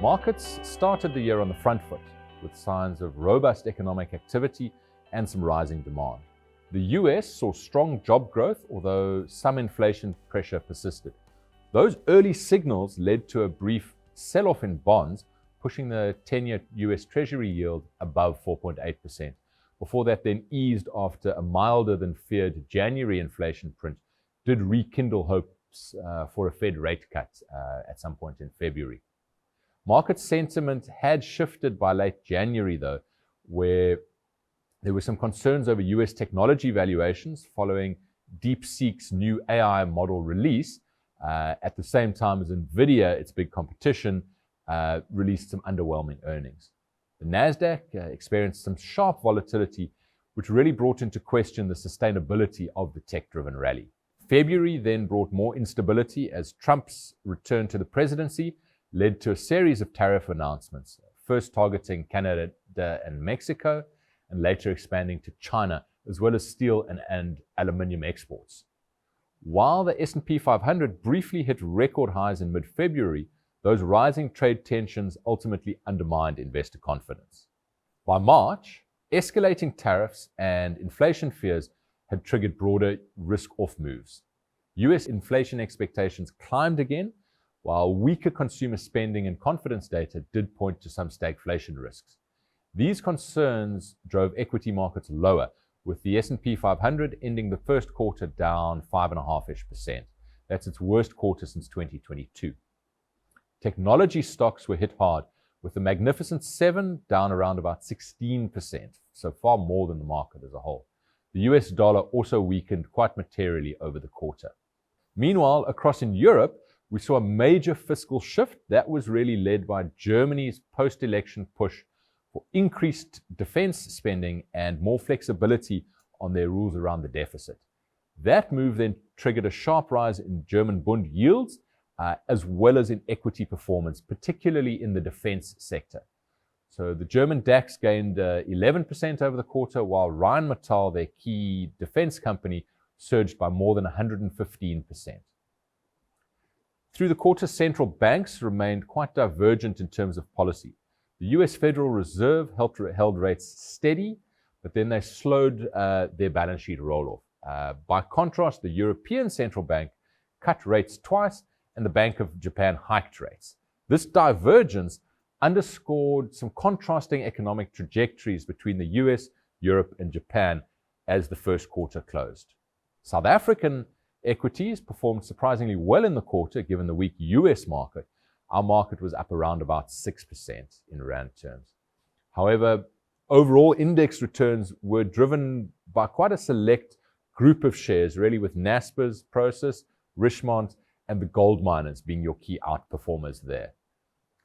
Markets started the year on the front foot, with signs of robust economic activity and some rising demand. The US saw strong job growth, although some inflation pressure persisted. Those early signals led to a brief sell-off in bonds, pushing the 10-year US Treasury yield above 4.8%. Before that then eased after a milder than feared January inflation print did rekindle hopes for a Fed rate cut at some point in February. Market sentiment had shifted by late January, though, where there were some concerns over US technology valuations following DeepSeek's new AI model release, at the same time as NVIDIA, its big competition, released some underwhelming earnings. The Nasdaq experienced some sharp volatility, which really brought into question the sustainability of the tech-driven rally. February then brought more instability as Trump's return to the presidency led to a series of tariff announcements, first targeting Canada and Mexico, and later expanding to China, as well as steel and aluminium exports. While the S&P 500 briefly hit record highs in mid-February, those rising trade tensions ultimately undermined investor confidence. By March, escalating tariffs and inflation fears had triggered broader risk-off moves. US inflation expectations climbed again, while weaker consumer spending and confidence data did point to some stagflation risks. These concerns drove equity markets lower, with the S&P 500 ending the first quarter down 5.5%. That's its worst quarter since 2022. Technology stocks were hit hard, with the Magnificent Seven down around about 16%, so far more than the market as a whole. The US dollar also weakened quite materially over the quarter. Meanwhile, across in Europe, we saw a major fiscal shift that was really led by Germany's post-election push for increased defense spending and more flexibility on their rules around the deficit. That move then triggered a sharp rise in German bond yields, as well as in equity performance, particularly in the defense sector. So the German DAX gained 11% over the quarter, while Rheinmetall, their key defense company, surged by more than 115%. Through the quarter, central banks remained quite divergent in terms of policy. The US Federal Reserve held rates steady, but then they slowed their balance sheet roll-off. By contrast, the European Central Bank cut rates twice, and the Bank of Japan hiked rates. This divergence underscored some contrasting economic trajectories between the US, Europe, and Japan as the first quarter closed. South African equities performed surprisingly well in the quarter, given the weak US market. Our market was up around about 6% in rand terms. However, overall index returns were driven by quite a select group of shares, really with Naspers, Prosus, Richemont, and the gold miners being your key outperformers there.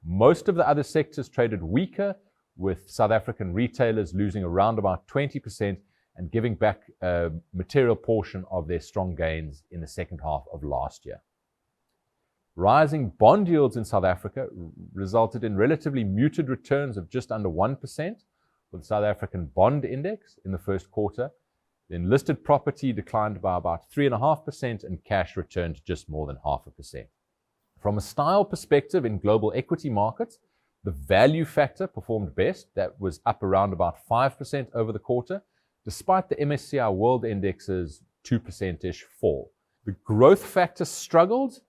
Most of the other sectors traded weaker, with South African retailers losing around about 20% and giving back a material portion of their strong gains in the second half of last year. Rising bond yields in South Africa resulted in relatively muted returns of just under 1% for the South African bond index in the first quarter. Then listed property declined by about 3.5% and cash returned just more than 0.5%. From a style perspective in global equity markets, the value factor performed best. That was up around about 5% over the quarter, despite the MSCI World Index's 2%-ish fall. The growth factor struggled,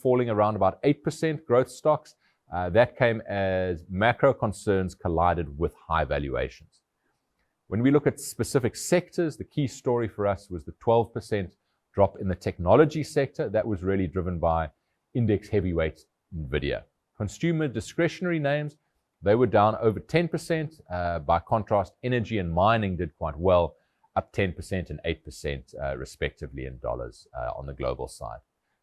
falling around about 8% growth stocks. That came as macro concerns collided with high valuations. When we look at specific sectors, the key story for us was the 12% drop in the technology sector. That was really driven by index heavyweight NVIDIA. Consumer discretionary names, they were down over 10%. By contrast, energy and mining did quite well, up 10% and 8% respectively in dollars on the global side.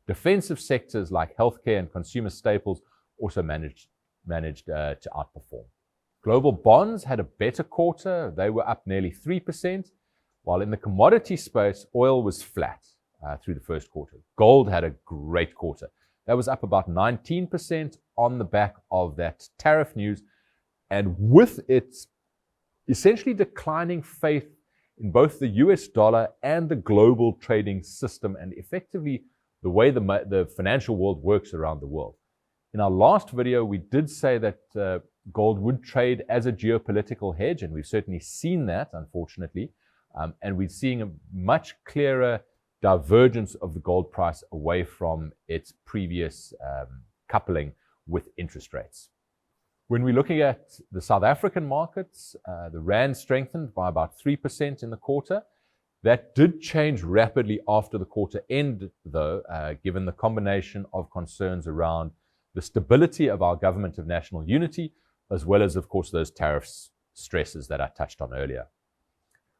Defensive sectors like healthcare and consumer staples also managed to outperform. Global bonds had a better quarter. They were up nearly 3%, while in the commodity space, oil was flat through the first quarter. Gold had a great quarter. That was up about 19% on the back of that tariff news, and with its essentially declining faith in both the US dollar and the global trading system and effectively the way the financial world works around the world. In our last video, we did say that gold would trade as a geopolitical hedge, and we've certainly seen that, unfortunately. And we're seeing a much clearer divergence of the gold price away from its previous coupling with interest rates. When we're looking at the South African markets, the rand strengthened by about 3% in the quarter. That did change rapidly after the quarter end, though, given the combination of concerns around the stability of our government of national unity, as well as, of course, those tariffs stresses that I touched on earlier.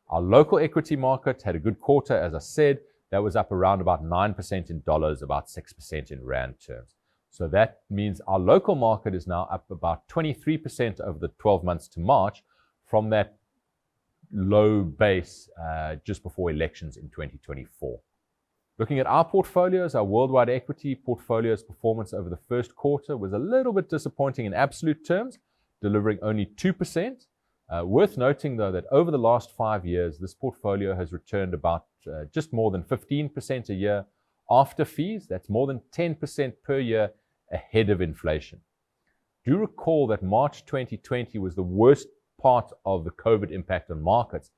Our local equity market had a good quarter, as I said. That was up around about 9% in dollars, about 6% in rand terms. So that means our local market is now up about 23% over the 12 months to March from that low base just before elections in 2024. Looking at our portfolios, our worldwide equity portfolio's performance over the first quarter was a little bit disappointing in absolute terms, delivering only 2%. Worth noting, though, that over the last 5 years, this portfolio has returned about just more than 15% a year after fees. That's more than 10% per year ahead of inflation. Do recall that March 2020 was the worst part of the COVID impact on markets.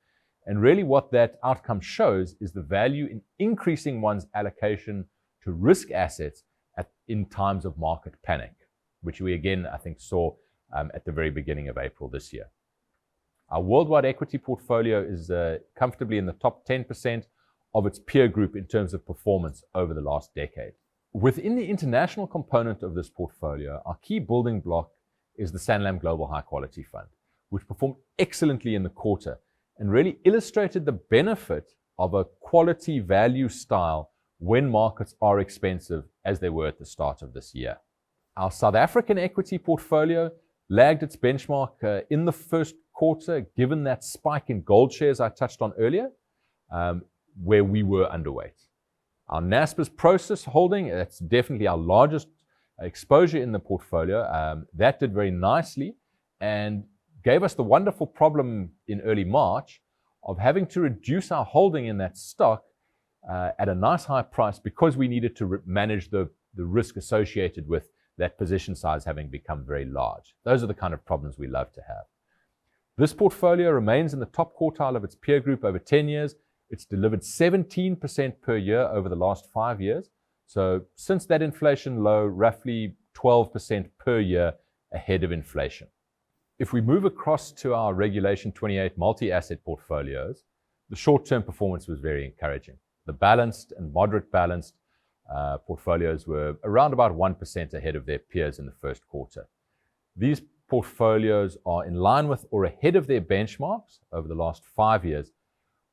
And really what that outcome shows is the value in increasing one's allocation to risk assets in times of market panic, which we again, I think, saw at the very beginning of April this year. Our worldwide equity portfolio is comfortably in the top 10% of its peer group in terms of performance over the last decade. Within the international component of this portfolio, our key building block is the Sanlam Global High Quality Fund, which performed excellently in the quarter and really illustrated the benefit of a quality value style when markets are expensive, as they were at the start of this year. Our South African equity portfolio lagged its benchmark in the first quarter, given that spike in gold shares I touched on earlier, where we were underweight. Our Naspers Process holding, that's definitely our largest exposure in the portfolio, that did very nicely and gave us the wonderful problem in early March of having to reduce our holding in that stock at a nice high price because we needed to manage the risk associated with that position size having become very large. Those are the kind of problems we love to have. This portfolio remains in the top quartile of its peer group over 10 years. It's delivered 17% per year over the last 5 years. So since that inflation low, roughly 12% per year ahead of inflation. If we move across to our Regulation 28 multi-asset portfolios, the short-term performance was very encouraging. The balanced and moderate balanced portfolios were around about 1% ahead of their peers in the first quarter. These portfolios are in line with or ahead of their benchmarks over the last 5 years,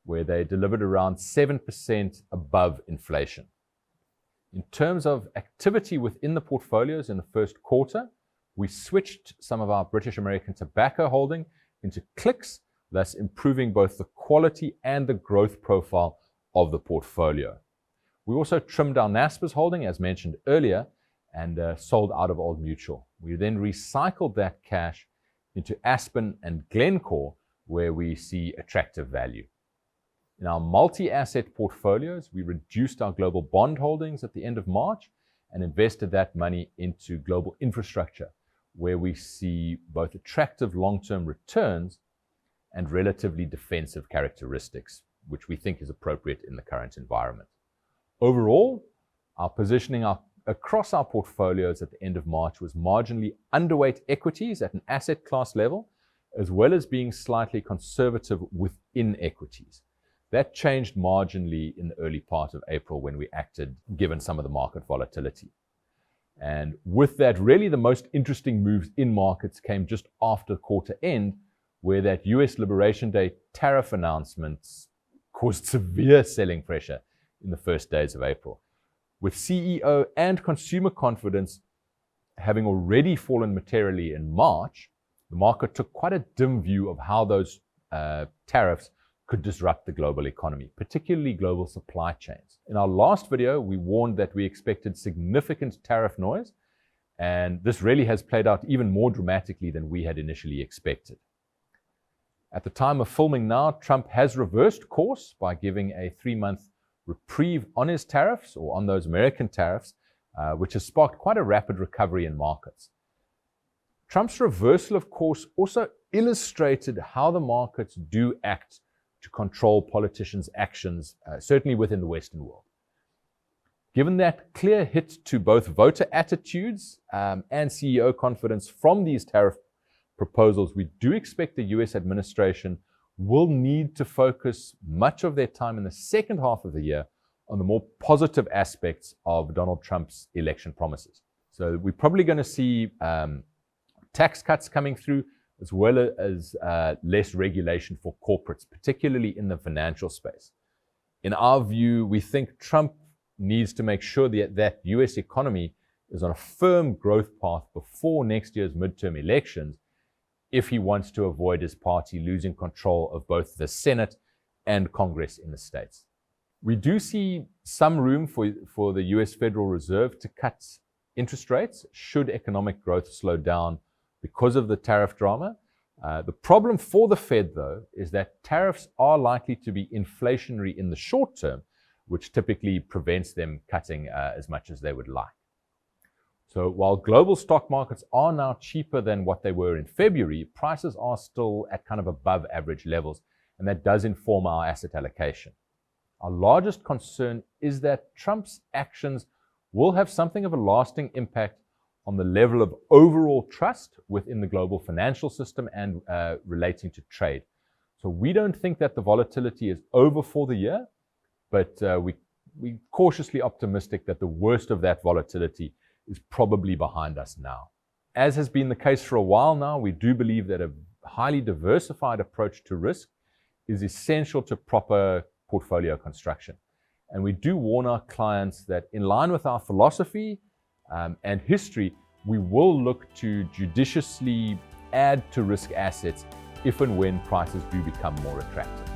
where they delivered around 7% above inflation. In terms of activity within the portfolios in the first quarter, we switched some of our British American tobacco holding into clicks, thus improving both the quality and the growth profile of the portfolio. We also trimmed our Naspers holding, as mentioned earlier, and sold out of Old Mutual. We then recycled that cash into Aspen and Glencore, where we see attractive value. In our multi-asset portfolios, we reduced our global bond holdings at the end of March and invested that money into global infrastructure, where we see both attractive long-term returns and relatively defensive characteristics, which we think is appropriate in the current environment. Overall, our positioning across our portfolios at the end of March was marginally underweight equities at an asset class level, as well as being slightly conservative within equities. That changed marginally in the early part of April when we acted, given some of the market volatility. And with that, really the most interesting moves in markets came just after quarter end, where that US Liberation Day tariff announcements caused severe selling pressure in the first days of April. With CEO and consumer confidence having already fallen materially in March, the market took quite a dim view of how those tariffs could disrupt the global economy, particularly global supply chains. In our last video, we warned that we expected significant tariff noise, and this really has played out even more dramatically than we had initially expected. At the time of filming now, Trump has reversed course by giving a 3-month reprieve on his tariffs, or on those American tariffs, which has sparked quite a rapid recovery in markets. Trump's reversal, of course, also illustrated how the markets do act to control politicians' actions, certainly within the Western world. Given that clear hit to both voter attitudes and CEO confidence from these tariff proposals, we do expect the US administration will need to focus much of their time in the second half of the year on the more positive aspects of Donald Trump's election promises. So we're probably going to see tax cuts coming through, as well as less regulation for corporates, particularly in the financial space. In our view, we think Trump needs to make sure that the US economy is on a firm growth path before next year's midterm elections if he wants to avoid his party losing control of both the Senate and Congress in the States. We do see some room for the US Federal Reserve to cut interest rates should economic growth slow down because of the tariff drama. The problem for the Fed, though, is that tariffs are likely to be inflationary in the short term, which typically prevents them cutting as much as they would like. So while global stock markets are now cheaper than what they were in February, prices are still at kind of above average levels, and that does inform our asset allocation. Our largest concern is that Trump's actions will have something of a lasting impact on the level of overall trust within the global financial system and relating to trade. So we don't think that the volatility is over for the year, but we're cautiously optimistic that the worst of that volatility is probably behind us now. As has been the case for a while now, we do believe that a highly diversified approach to risk is essential to proper portfolio construction. And we do warn our clients that in line with our philosophy and history, we will look to judiciously add to risk assets if and when prices do become more attractive.